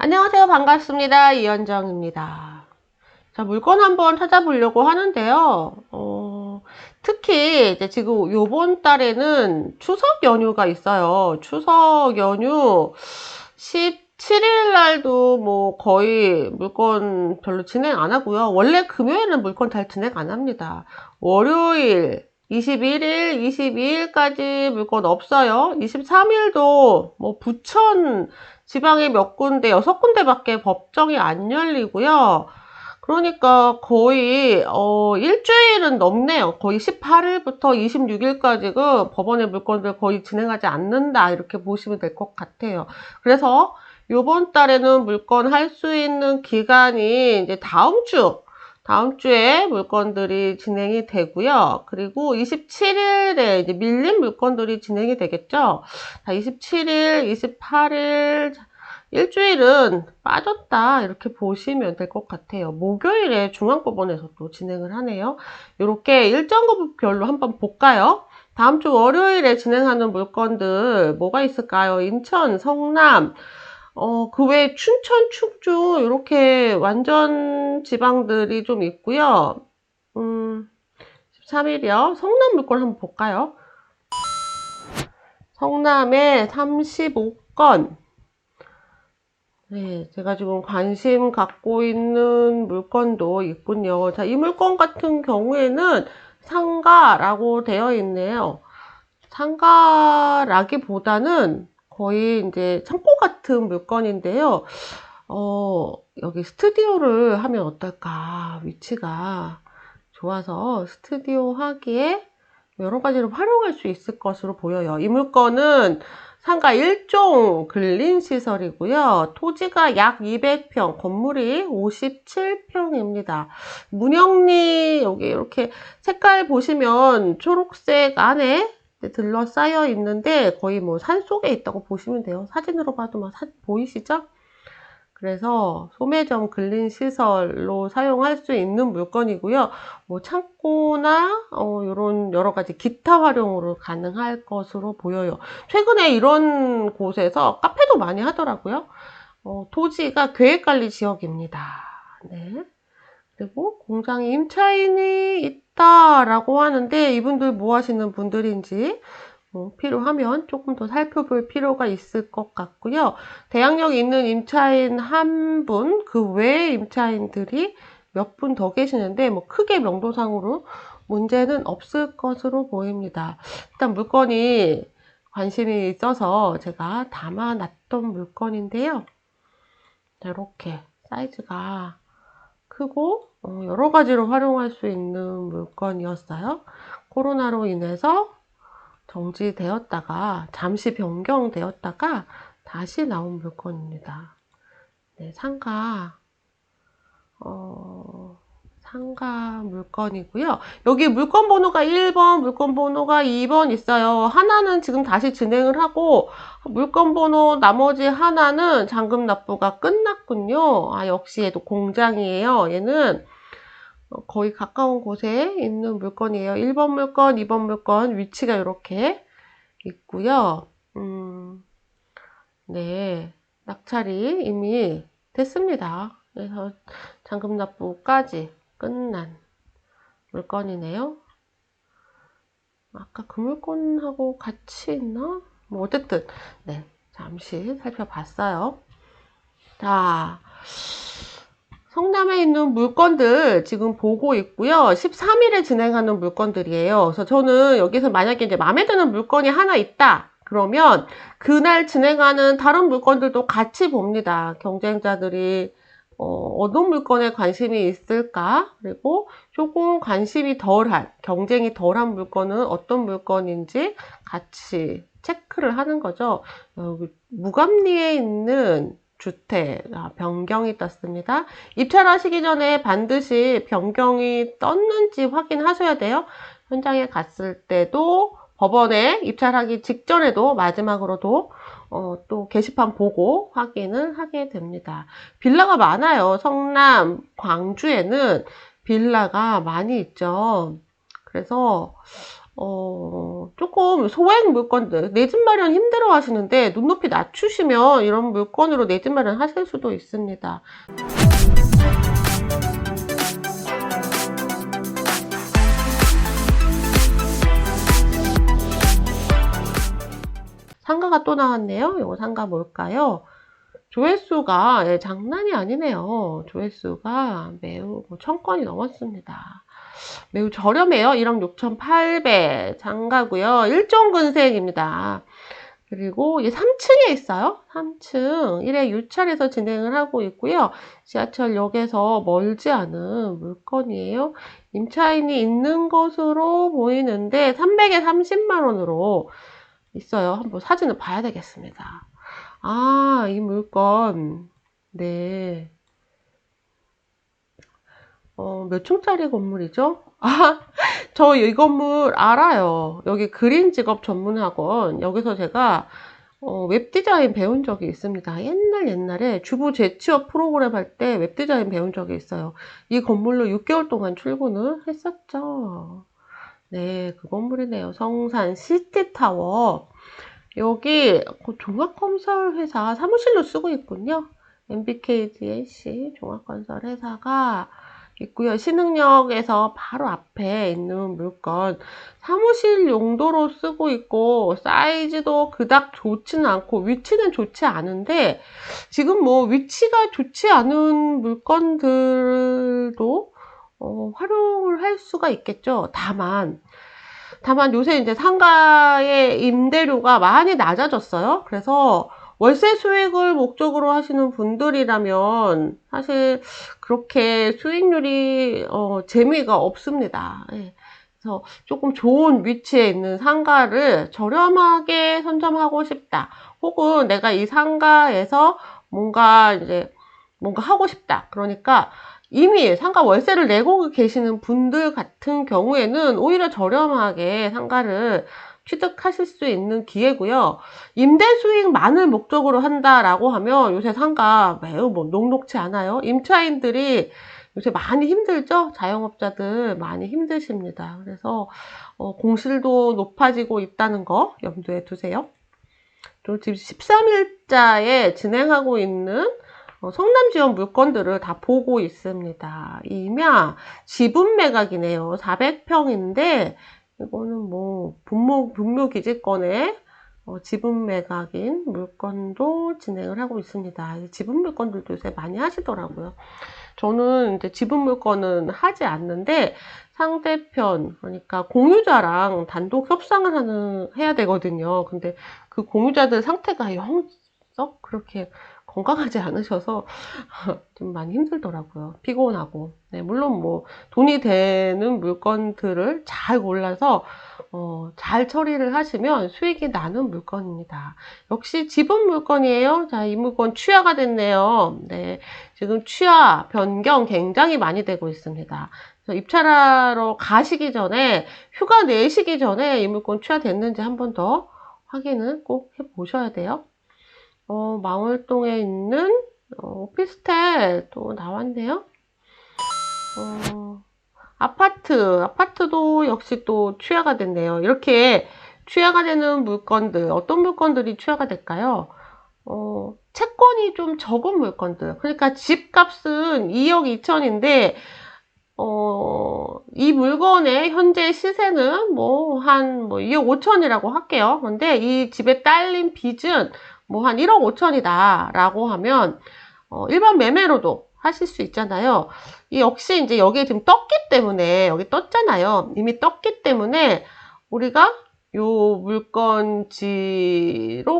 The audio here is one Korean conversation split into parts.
안녕하세요. 반갑습니다. 이현정입니다. 자, 물건 한번 찾아보려고 하는데요. 특히 이제 지금 요번 달에는 추석 연휴가 있어요. 추석 연휴 17일 날도 뭐 거의 물건 별로 진행 안 하고요. 원래 금요일은 물건 잘 진행 안 합니다. 월요일 21일, 22일까지 물건 없어요. 23일도 뭐 부천 지방에 몇 군데, 6군데밖에 법정이 안 열리고요. 그러니까 거의 일주일은 넘네요. 거의 18일부터 26일까지가 법원의 물건들 거의 진행하지 않는다, 이렇게 보시면 될 것 같아요. 그래서 요번 달에는 물건 할 수 있는 기간이 이제 다음 주에 물건들이 진행이 되고요. 그리고 27일에 이제 밀린 물건들이 진행이 되겠죠. 27일, 28일, 일주일은 빠졌다, 이렇게 보시면 될 것 같아요. 목요일에 중앙법원에서 또 진행을 하네요. 이렇게 일정거부별로 한번 볼까요? 다음 주 월요일에 진행하는 물건들 뭐가 있을까요? 인천, 성남, 그 외에 춘천, 충주, 이렇게 완전 지방들이 좀 있고요. 13일이요. 성남 물건 한번 볼까요? 성남에 35건. 네, 제가 지금 관심 갖고 있는 물건도 있군요. 자, 이 물건 같은 경우에는 상가라고 되어 있네요. 상가라기보다는 거의 이제 창고 같은 물건인데요. 여기 스튜디오를 하면 어떨까? 위치가 좋아서 스튜디오 하기에 여러 가지로 활용할 수 있을 것으로 보여요. 이 물건은 상가 1종 근린시설이고요. 토지가 약 200평, 건물이 57평입니다. 문영리, 여기 이렇게 색깔 보시면 초록색 안에 둘러싸여 있는데 거의 뭐 산속에 있다고 보시면 돼요. 사진으로 봐도 막 보이시죠? 그래서 소매점 근린시설로 사용할 수 있는 물건이고요. 뭐 창고나 이런 여러 가지 기타 활용으로 가능할 것으로 보여요. 최근에 이런 곳에서 카페도 많이 하더라고요. 토지가 계획관리 지역입니다. 네. 그리고 공장에 임차인이 있다라고 하는데 이분들 뭐 하시는 분들인지 필요하면 조금 더 살펴볼 필요가 있을 것 같고요. 대항력이 있는 임차인 한 분, 그 외의 임차인들이 몇 분 더 계시는데 뭐 크게 명도상으로 문제는 없을 것으로 보입니다. 일단 물건이 관심이 있어서 제가 담아놨던 물건인데요. 이렇게 사이즈가 크고 여러 가지로 활용할 수 있는 물건이었어요. 코로나로 인해서 정지되었다가 잠시 변경되었다가 다시 나온 물건입니다. 네, 상가 물건이고요. 여기 물건 번호가 1번, 물건 번호가 2번 있어요. 하나는 지금 다시 진행을 하고 물건 번호 나머지 하나는 잔금 납부가 끝났군요. 아, 역시 얘도 공장이에요. 얘는 거의 가까운 곳에 있는 물건이에요. 1번 물건, 2번 물건 위치가 이렇게 있고요. 네, 낙찰이 이미 됐습니다. 그래서 잔금 납부까지 끝난 물건이네요. 아까 그 물건하고 같이 있나? 뭐 어쨌든 네, 잠시 살펴봤어요. 자, 성남에 있는 물건들 지금 보고 있고요. 13일에 진행하는 물건들이에요. 그래서 저는 여기서 만약에 이제 마음에 드는 물건이 하나 있다, 그러면 그날 진행하는 다른 물건들도 같이 봅니다. 경쟁자들이 어떤 물건에 관심이 있을까? 그리고 조금 관심이 덜한, 경쟁이 덜한 물건은 어떤 물건인지 같이 체크를 하는 거죠. 무감리에 있는 주택, 변경이 떴습니다. 입찰하시기 전에 반드시 변경이 떴는지 확인하셔야 돼요. 현장에 갔을 때도, 법원에 입찰하기 직전에도, 마지막으로도 또 게시판 보고 확인을 하게 됩니다. 빌라가 많아요. 성남, 광주에는 빌라가 많이 있죠. 그래서 조금 소액 물건들, 내 집 마련 힘들어 하시는데 눈높이 낮추시면 이런 물건으로 내 집 마련 하실 수도 있습니다. 상가가 또 나왔네요. 이거 상가 뭘까요? 조회수가 장난이 아니네요. 조회수가 매우 1000건이 넘었습니다. 매우 저렴해요. 1억 6,800 장가고요. 1종 근생입니다. 그리고 이게 3층에 있어요. 3층 1회 유찰에서 진행을 하고 있고요. 지하철역에서 멀지 않은 물건이에요. 임차인이 있는 것으로 보이는데 300에 30만 원으로 있어요. 한번 사진을 봐야 되겠습니다. 아, 이 물건. 네. 몇 층짜리 건물이죠? 아, 저 이 건물 알아요. 여기 그린 직업 전문학원. 여기서 제가 웹디자인 배운 적이 있습니다. 옛날에 주부 재취업 프로그램 할 때 웹디자인 배운 적이 있어요. 이 건물로 6개월 동안 출근을 했었죠. 네, 그 건물이네요. 성산 시티타워. 여기 종합건설 회사 사무실로 쓰고 있군요. MBKDAC 종합건설 회사가 있고요. 신흥역에서 바로 앞에 있는 물건 사무실 용도로 쓰고 있고 사이즈도 그닥 좋지는 않고 위치는 좋지 않은데 지금 뭐 위치가 좋지 않은 물건들도 활용을 할 수가 있겠죠. 다만 요새 이제 상가의 임대료가 많이 낮아졌어요. 그래서 월세 수익을 목적으로 하시는 분들이라면 사실 그렇게 수익률이 재미가 없습니다. 예. 그래서 조금 좋은 위치에 있는 상가를 저렴하게 선점하고 싶다. 혹은 내가 이 상가에서 뭔가 하고 싶다. 그러니까 이미 상가 월세를 내고 계시는 분들 같은 경우에는 오히려 저렴하게 상가를 취득하실 수 있는 기회고요. 임대 수익만을 목적으로 한다라고 하면 요새 상가 매우 녹록지 않아요. 임차인들이 요새 많이 힘들죠? 자영업자들 많이 힘드십니다. 그래서 공실도 높아지고 있다는 거 염두에 두세요. 또 지금 13일자에 진행하고 있는 성남 지원 물건들을 다 보고 있습니다. 이면 지분 매각이네요. 400평인데 이거는 뭐 분묘 기지권에 지분 매각인 물건도 진행을 하고 있습니다. 지분 물건들도 요새 많이 하시더라고요. 저는 이제 지분 물건은 하지 않는데 상대편, 그러니까 공유자랑 단독 협상을 해야 되거든요. 근데 그 공유자들 상태가 썩 그렇게 건강하지 않으셔서 좀 많이 힘들더라고요. 피곤하고. 네, 물론 뭐 돈이 되는 물건들을 잘 골라서 잘 처리를 하시면 수익이 나는 물건입니다. 역시 지분 물건이에요. 자, 이 물건 취하가 됐네요. 네, 지금 취하 변경 굉장히 많이 되고 있습니다. 입찰하러 가시기 전에, 휴가 내시기 전에 이 물건 취하됐는지 한 번 더 확인을 꼭 해보셔야 돼요. 망월동에 있는 오피스텔 또 나왔네요. 아파트도 역시 또 취하가 됐네요. 이렇게 취하가 되는 물건들, 어떤 물건들이 취하가 될까요? 채권이 좀 적은 물건들. 그러니까 집값은 2억 2천인데 이 물건의 현재 시세는 한 2억 5천이라고 할게요. 그런데 이 집에 딸린 빚은 한 1억 5천이다 라고 하면 일반 매매로도 하실 수 있잖아요. 이 역시 이제 여기에 지금 떴기 때문에, 여기 떴잖아요. 이미 떴기 때문에 우리가 요 물건지로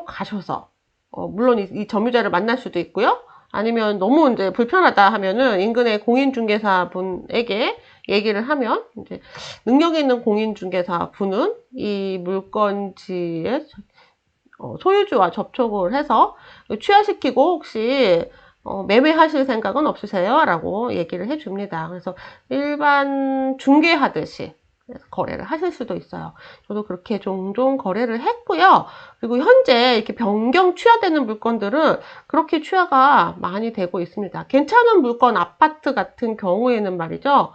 가셔서 물론 이 점유자를 만날 수도 있고요. 아니면 너무 이제 불편하다 하면은 인근의 공인중개사 분에게 얘기를 하면 이제 능력 있는 공인중개사 분은 이 물건지의 소유주와 접촉을 해서 취하시키고 혹시 매매하실 생각은 없으세요? 라고 얘기를 해줍니다. 그래서 일반 중개하듯이 거래를 하실 수도 있어요. 저도 그렇게 종종 거래를 했고요. 그리고 현재 이렇게 변경 취하되는 물건들은 그렇게 취하가 많이 되고 있습니다. 괜찮은 물건, 아파트 같은 경우에는 말이죠.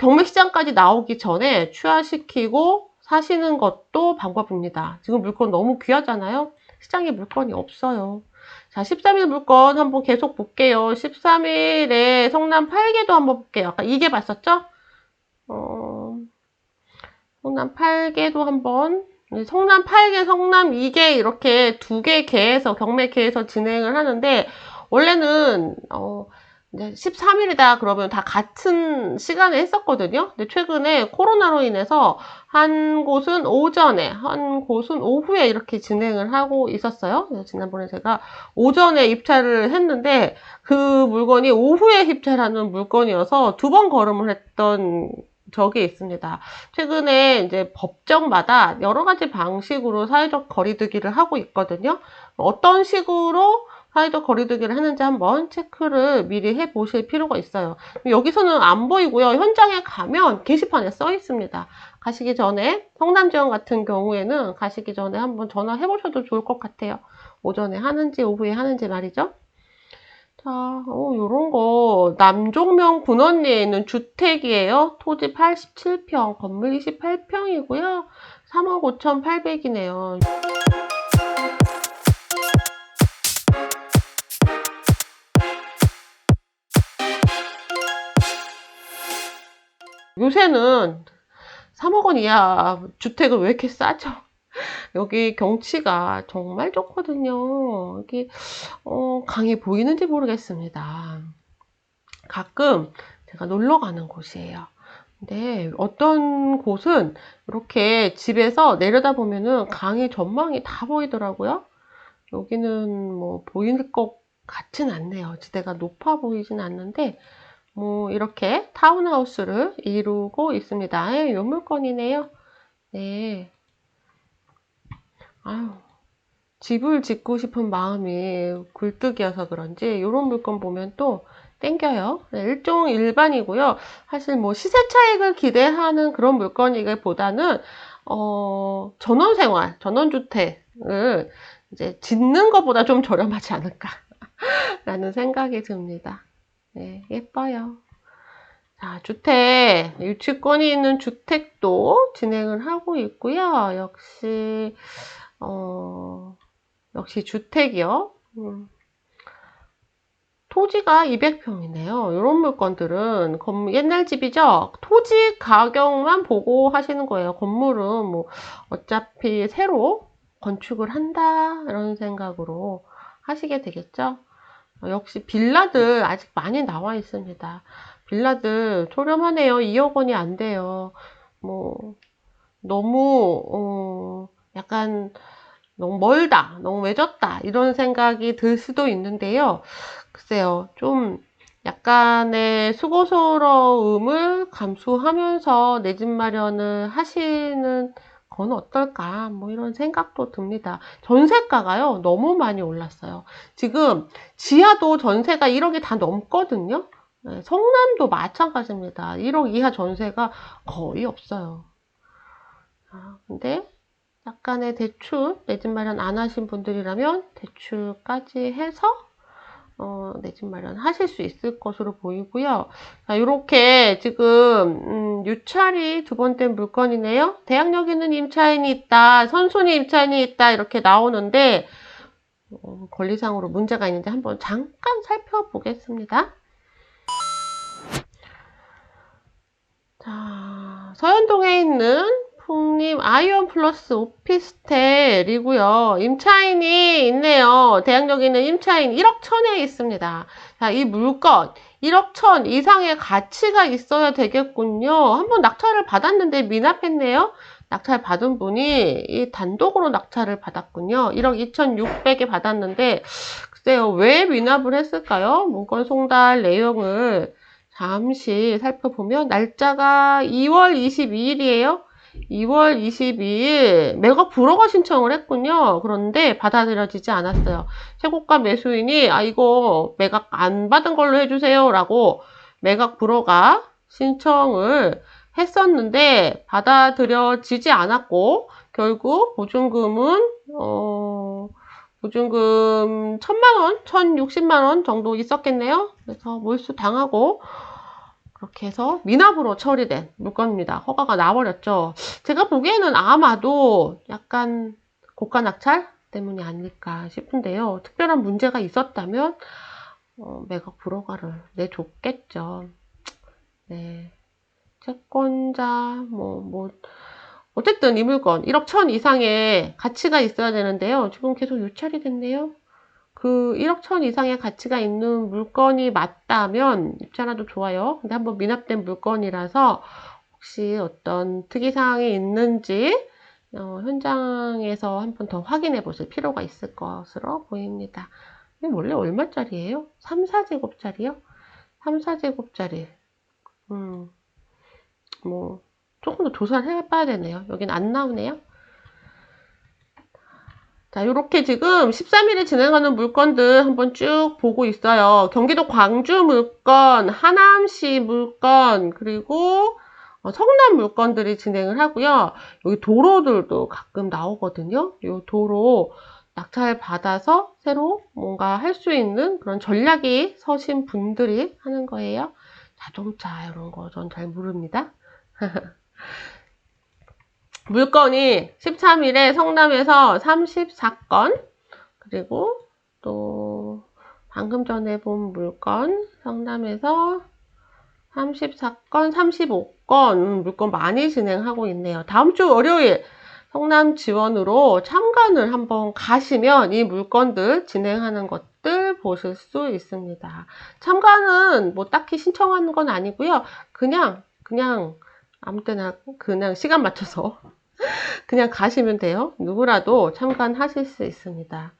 경매시장까지 나오기 전에 취하시키고 사시는 것도 방법입니다. 지금 물건 너무 귀하잖아요. 시장에 물건이 없어요. 자, 13일 물건 한번 계속 볼게요. 13일에 성남 8개도 한번 볼게요. 아까 2개 봤었죠? 성남 8개도 한번, 성남 8개, 성남 2개 이렇게 2개 개에서, 경매 개에서 진행을 하는데, 원래는, 이제 13일이다 그러면 다 같은 시간에 했었거든요. 근데 최근에 코로나로 인해서 한 곳은 오전에, 한 곳은 오후에 이렇게 진행을 하고 있었어요. 지난번에 제가 오전에 입찰을 했는데 그 물건이 오후에 입찰하는 물건이어서 2번 걸음을 했던 적이 있습니다. 최근에 이제 법정마다 여러 가지 방식으로 사회적 거리두기를 하고 있거든요. 어떤 식으로 사회적 거리두기를 하는지 한번 체크를 미리 해보실 필요가 있어요. 여기서는 안 보이고요. 현장에 가면 게시판에 써 있습니다. 가시기 전에 성남지원 같은 경우에는 가시기 전에 한번 전화해 보셔도 좋을 것 같아요. 오전에 하는지 오후에 하는지 말이죠. 자, 요런 거 남종명 군원리에 있는 주택이에요. 토지 87평, 건물 28평이고요. 3억 5,800이네요. 요새는 3억 원 이하 주택은 왜 이렇게 싸죠? 여기 경치가 정말 좋거든요. 여기 강이 보이는지 모르겠습니다. 가끔 제가 놀러 가는 곳이에요. 근데 어떤 곳은 이렇게 집에서 내려다 보면은 강의 전망이 다 보이더라고요. 여기는 뭐 보일 것 같진 않네요. 지대가 높아 보이진 않는데 뭐 이렇게 타운하우스를 이루고 있습니다. 요 물건이네요. 네. 아유, 집을 짓고 싶은 마음이 굴뚝이어서 그런지 이런 물건 보면 또 땡겨요. 네, 일종 일반이고요. 사실 뭐 시세 차익을 기대하는 그런 물건이기보다는 전원생활, 전원주택을 이제 짓는 것보다 좀 저렴하지 않을까라는 생각이 듭니다. 네, 예뻐요. 자, 주택, 유치권이 있는 주택도 진행을 하고 있고요. 역시 주택이요. 토지가 200평이네요. 이런 물건들은 옛날 집이죠. 토지 가격만 보고 하시는 거예요. 건물은 뭐 어차피 새로 건축을 한다 이런 생각으로 하시게 되겠죠. 역시 빌라들 아직 많이 나와 있습니다. 빌라들 저렴하네요. 2억 원이 안 돼요. 뭐 너무 약간 너무 멀다, 너무 외졌다 이런 생각이 들 수도 있는데요. 글쎄요, 좀 약간의 수고스러움을 감수하면서 내 집 마련을 하시는 건 어떨까 뭐 이런 생각도 듭니다. 전세가가요 너무 많이 올랐어요. 지금 지하도 전세가 1억이 다 넘거든요. 네, 성남도 마찬가지입니다. 1억 이하 전세가 거의 없어요. 근데 약간의 대출, 내 집 마련 안 하신 분들이라면 대출까지 해서 내 집 마련 하실 수 있을 것으로 보이고요. 자, 이렇게 지금 유찰이 2번째 물건이네요. 대학역에는 임차인이 있다, 선순위 임차인이 있다 이렇게 나오는데 권리상으로 문제가 있는데 한번 잠깐 살펴보겠습니다. 자, 서현동에 있는 풍림 아이온 플러스 오피스텔이고요. 임차인이 있네요. 대학역에 있는 임차인 1억 1천에 있습니다. 자, 이 물건 1억 1천 이상의 가치가 있어야 되겠군요. 한번 낙찰을 받았는데 미납했네요. 낙찰 받은 분이 이 단독으로 낙찰을 받았군요. 1억 2,600에 받았는데 글쎄요. 왜 미납을 했을까요? 물건 송달 내용을 잠시 살펴보면 날짜가 2월 22일이에요. 2월 22일 매각 불허가 신청을 했군요. 그런데 받아들여지지 않았어요. 최고가 매수인이 이거 매각 안 받은 걸로 해주세요 라고 매각 불허가 신청을 했었는데 받아들여지지 않았고 결국 보증금은 보증금 1,000만 원, 1,060만 원 정도 있었겠네요. 그래서 몰수 당하고 그렇게 해서 미납으로 처리된 물건입니다. 허가가 나와버렸죠. 제가 보기에는 아마도 약간 고가 낙찰 때문이 아닐까 싶은데요. 특별한 문제가 있었다면 매각 불허가를 내줬겠죠. 네. 채권자 어쨌든 이 물건 1억 1천 이상의 가치가 있어야 되는데요. 지금 계속 유찰이 됐네요. 그 1억 1천 이상의 가치가 있는 물건이 맞다면 입찰하도 좋아요. 근데 한번 미납된 물건이라서 혹시 어떤 특이사항이 있는지 현장에서 한 번 더 확인해 보실 필요가 있을 것으로 보입니다. 원래 얼마짜리예요? 3, 4제곱짜리요? 3, 4제곱짜리. 조금 더 조사를 해봐야 되네요. 여긴 안 나오네요. 자, 요렇게 지금 13일에 진행하는 물건들 한번 쭉 보고 있어요. 경기도 광주 물건, 하남시 물건, 그리고 성남 물건들이 진행을 하고요. 여기 도로들도 가끔 나오거든요. 요 도로 낙찰 받아서 새로 뭔가 할 수 있는 그런 전략이 서신 분들이 하는 거예요. 자동차 이런 거 전 잘 모릅니다. 물건이 13일에 성남에서 34건, 그리고 또 방금 전에 본 물건 성남에서 34건, 35건 물건 많이 진행하고 있네요. 다음 주 월요일 성남 지원으로 참관을 한번 가시면 이 물건들 진행하는 것들 보실 수 있습니다. 참관은 뭐 딱히 신청하는 건 아니고요. 그냥 아무 때나 그냥 시간 맞춰서 그냥 가시면 돼요. 누구라도 참관하실 수 있습니다.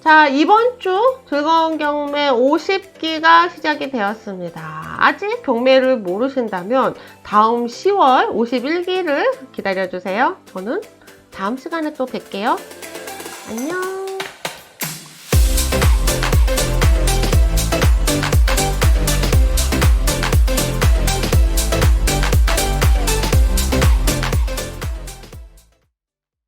자, 이번 주 즐거운 경매 50기가 시작이 되었습니다. 아직 경매를 모르신다면 다음 10월 51기를 기다려주세요. 저는 다음 시간에 또 뵐게요. 안녕.